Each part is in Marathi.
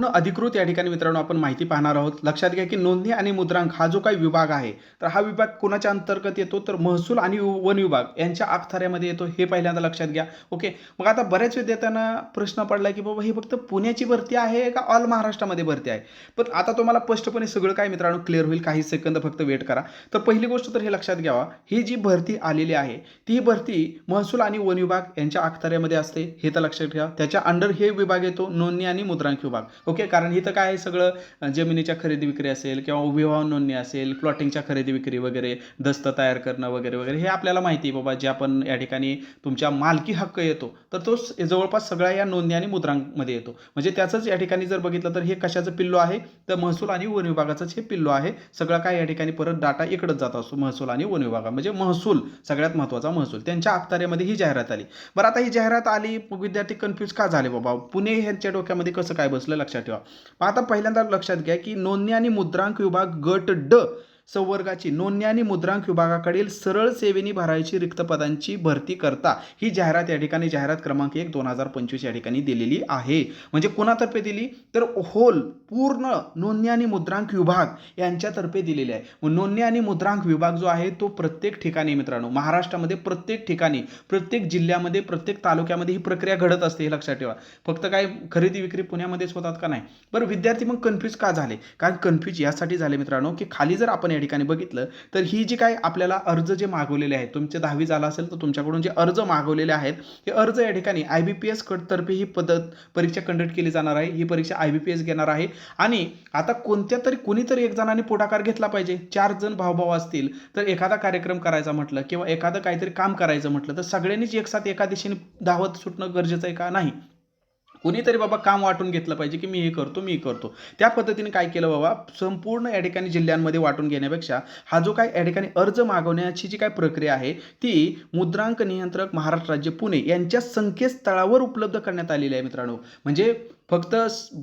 अधिकृत या ठिकाणी मित्रांनो आपण माहिती पाहणार आहोत. लक्षात घ्या की नोंदणी आणि मुद्रांक हा जो काही विभाग आहे, तर हा विभाग कोणाच्या अंतर्गत येतो, तर महसूल आणि वन विभाग यांच्या अखत्यारीमध्ये येतो. हे पहिल्यांदा लक्षात घ्या. ओके. मग आता बऱ्याच विद्यार्थ्यांना प्रश्न पडला की बाबा ही फक्त पुण्याची भरती आहे का ऑल महाराष्ट्रामध्ये भरती आहे. पण आता तुम्हाला स्पष्टपणे सगळं काय मित्रांनो क्लिअर होईल. काही सेकंद फक्त वेट करा. तर पहिली गोष्ट तर हे लक्षात घ्यावा, ही जी भरती आलेली आहे ती भरती महसूल आणि वन विभाग यांच्या अखत्यारीमध्ये असते. हे तर लक्षात घ्या. त्याच्या अंडर हे विभाग येतो नोंदणी आणि मुद्रांक विभाग. ओके. कारण इथं काय आहे सगळं जमिनीच्या खरेदी विक्री असेल किंवा विवाह नोंदणी असेल, प्लॉटिंगच्या खरेदी विक्री वगैरे, दस्त तयार करणं वगैरे वगैरे हे आपल्याला माहिती आहे बाबा. जे आपण या ठिकाणी तुमच्या मालकी हक्क येतो तर तो जवळपास सगळ्या या नोंदणी आणि मुद्रांकमध्ये येतो. म्हणजे त्याचंच या ठिकाणी जर बघितलं तर हे कशाचं पिल्लू आहे, तर महसूल आणि वन विभागाचंच हे पिल्लू आहे. सगळं काय या ठिकाणी परत डाटा इकडंच जात असतो महसूल आणि वन विभागा. म्हणजे महसूल सगळ्यात महत्त्वाचा महसूल त्यांच्या अखत्यारीमध्ये ही जाहिरात आली. बरं आता ही जाहिरात आली, विद्यार्थी कन्फ्यूज का झाले बाबा, पुणे ह्यांच्या डोक्यामध्ये कसं काय बसलं लक्षात ठेवा. आता पहिल्यांदा लक्षात घ्या की नोंदणी आणि मुद्रांक विभाग गट ड संवर्गाची नोंदणी आणि मुद्रांक विभागाकडील सरळ सेवेनी भरायची रिक्त पदांची भरती करता ही जाहिरात या ठिकाणी जाहिरात क्रमांक 1/2025 या ठिकाणी दिलेली आहे. म्हणजे कोणातर्फे दिली, तर होल पूर्ण नोंदणी आणि मुद्रांक विभाग यांच्यातर्फे दिलेली आहे. नोंदणी आणि मुद्रांक विभाग जो आहे तो प्रत्येक ठिकाणी मित्रांनो महाराष्ट्रामध्ये प्रत्येक ठिकाणी प्रत्येक जिल्ह्यामध्ये प्रत्येक तालुक्यामध्ये ही प्रक्रिया घडत असते. हे लक्षात ठेवा. फक्त काय खरेदी विक्री पुण्यामध्येच होतात का, नाही. बरं विद्यार्थी मग कन्फ्यूज का झाले, कारण कन्फ्यूज यासाठी झाले मित्रांनो की खाली जर आपण या ठिकाणी बघितलं तर ही जी काय आपल्याला अर्ज जे मागवलेले आहेत, तुमचे 10वी झाला असेल तर तुमच्याकडून जे अर्ज मागवलेले आहेत हे अर्ज या ठिकाणी IBPS तर्फे ही परीक्षा कंडक्ट केली जाणार आहे. ही परीक्षा IBPS घेणार आहे. आणि आता कोणीतरी एक जणांनी पुढाकार घेतला पाहिजे. 4 जण भाऊ असतील तर एखादा कार्यक्रम करायचा म्हटलं किंवा एखादं काहीतरी काम करायचं म्हटलं तर सगळ्यांनीच एकसाथ एका दिशेने धावत सुटणं गरजेचं आहे का, नाही. कुणीतरी बाबा काम वाटून घेतलं पाहिजे की मी हे करतो मी करतो. त्या पद्धतीने काय केलं बाबा, संपूर्ण या ठिकाणी जिल्ह्यांमध्ये वाटून घेण्यापेक्षा हा जो काय या ठिकाणी अर्ज मागवण्याची जी काय प्रक्रिया आहे ती मुद्रांक नियंत्रक महाराष्ट्र राज्य पुणे यांच्या संकेतस्थळावर उपलब्ध करण्यात आलेली आहे मित्रांनो. म्हणजे फक्त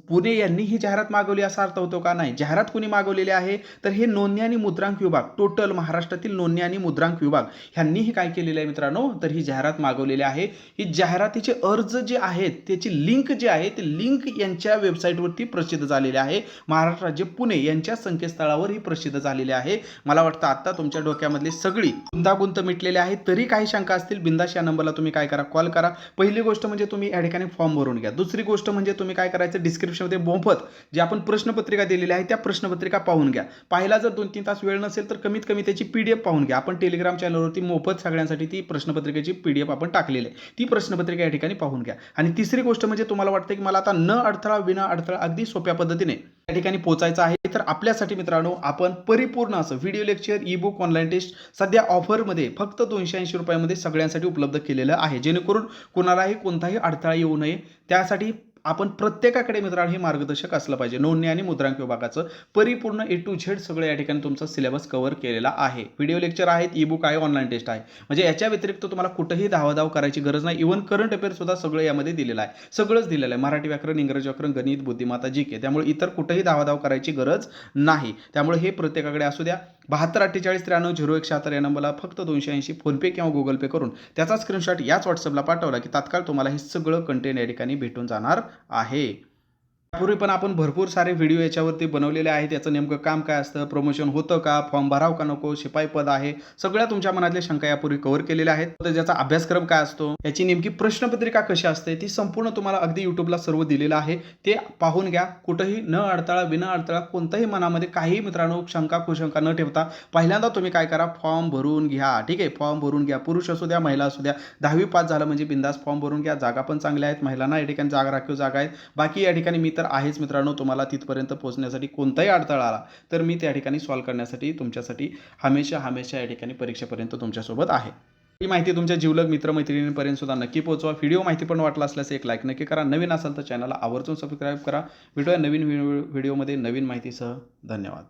पुणे यांनी ही जाहिरात मागवली असा अर्थ होतो का, नाही. जाहिरात कुणी मागवलेली आहे, तर हे नोंदणी आणि मुद्रांक विभाग टोटल महाराष्ट्रातील नोंदणी आणि मुद्रांक विभाग ह्यांनी ही काय केलेलं आहे मित्रांनो, तर ही जाहिरात मागवलेली आहे. ही जाहिरातीचे अर्ज जे आहेत त्याची लिंक जी आहे ती लिंक यांच्या वेबसाईटवरती प्रसिद्ध झालेली आहे. महाराष्ट्र राज्य पुणे यांच्या संकेतस्थळावर ही प्रसिद्ध झालेली आहे. मला वाटतं आता तुमच्या डोक्यामधली सगळी गुंतागुंत मिटलेली आहे. तरी काही शंका असतील बिंदास या नंबरला तुम्ही काय करा, कॉल करा. पहिली गोष्ट म्हणजे तुम्ही या ठिकाणी फॉर्म भरून घ्या. दुसरी गोष्ट म्हणजे तुम्ही काय करायचं, डिस्क्रिप्शनमध्ये मोफत जे आपण प्रश्नपत्रिका दिलेली आहे त्या प्रश्नपत्रिका पाहून घ्या. पाहिला जर 2-3 तास वेळ नसेल तर कमीत कमी त्याची PDF पाहून घ्या. आपण टेलिग्राम चॅनलवरती मोफत सगळ्यांसाठी ती प्रश्नपत्रिकेची PDF आपण टाकलेली आहे. ती प्रश्नपत्रिका या ठिकाणी पाहून घ्या. आणि तिसरी गोष्ट म्हणजे तुम्हाला वाटतं की मला आता न अडथळा विना अडथळा अगदी सोप्या पद्धतीने या ठिकाणी पोहोचायचं आहे, तर आपल्यासाठी मित्रांनो आपण परिपूर्ण असं video lecture ebook online test सध्या ऑफरमध्ये फक्त 280 रुपयामध्ये सगळ्यांसाठी उपलब्ध केलेलं आहे. जेणेकरून कोणालाही कोणताही अडथळा येऊ नये त्यासाठी आपण प्रत्येकाकडे मित्रांनो हे मार्गदर्शक असलं पाहिजे. नोंदणी आणि मुद्रांक विभागाचं परिपूर्ण A to Z सगळं या ठिकाणी तुमचा सिलेबस कव्हर केलेला आहे. व्हिडिओ लेक्चर आहेत, ई-बुक आहे, ऑनलाईन टेस्ट आहे. म्हणजे याच्या व्यतिरिक्त तुम्हाला कुठेही धावाधाव करायची गरज नाही. इव्हन करंट अफेअर सुद्धा सगळं यामध्ये दिलेलं आहे. सगळंच दिलेलं आहे. मराठी व्याकरण, इंग्रजी व्याकरण, गणित, बुद्धिमत्ता, GK. त्यामुळे इतर कुठेही धावाधाव करायची गरज नाही. त्यामुळे हे प्रत्येकाकडे असू द्या. 7248930176 या नंबरला फक्त 280 फोनपे किंवा गुगल पे करून त्याचा स्क्रीनशॉट याच व्हॉट्सअपला पाठवला की तात्काळ तुम्हाला हे सगळं कंटेंट या ठिकाणी भेटून जाणार आहे. यापूर्वी पण आपण भरपूर सारे व्हिडिओ याच्यावरती बनवलेले आहेत. याचं नेमकं काम काय असतं, प्रमोशन होतं का, फॉर्म भराव का नको, शिपाई पद आहे, सगळ्या तुमच्या मनातल्या शंका यापूर्वी कव्हर केलेल्या आहेत. तर ज्याचा अभ्यासक्रम काय असतो, याची नेमकी प्रश्नपत्रिका कशी असते ती संपूर्ण तुम्हाला अगदी यूट्यूबला सर्व दिलेलं आहे. ते पाहून घ्या. कुठेही न अडथळा विना अडथळा कोणताही मनामध्ये काही मित्रांनो शंका कुशंका न ठेवता पहिल्यांदा तुम्ही काय करा, फॉर्म भरून घ्या. ठीक आहे, फॉर्म भरून घ्या. पुरुष असू द्या महिला असू द्या, 10वी पास झालं म्हणजे बिंदास फॉर्म भरून घ्या. जागा पण चांगल्या आहेत, महिलांना या ठिकाणी जागा राखीव जागा आहेत. बाकी या ठिकाणी मी तर आहेच मित्रांनो. तुम्हाला तिथपर्यंत पोहोचण्यासाठी कोणताही अडथळा आला तर मी त्या ठिकाणी सॉल्व्ह करण्यासाठी तुमच्यासाठी हमेशा या ठिकाणी परीक्षेपर्यंत तुमच्यासोबत आहे. ही माहिती तुमच्या जिवलग मित्रमैत्रिणींपर्यंत सुद्धा नक्की पोहोचवा. व्हिडिओ माहिती पण वाटला असल्यास एक लाईक नक्की करा. नवीन असाल तर चॅनलला आवर्जून सबस्क्राईब करा. भेटूया नवीन व्हिडिओमध्ये नवीन माहितीसह. धन्यवाद.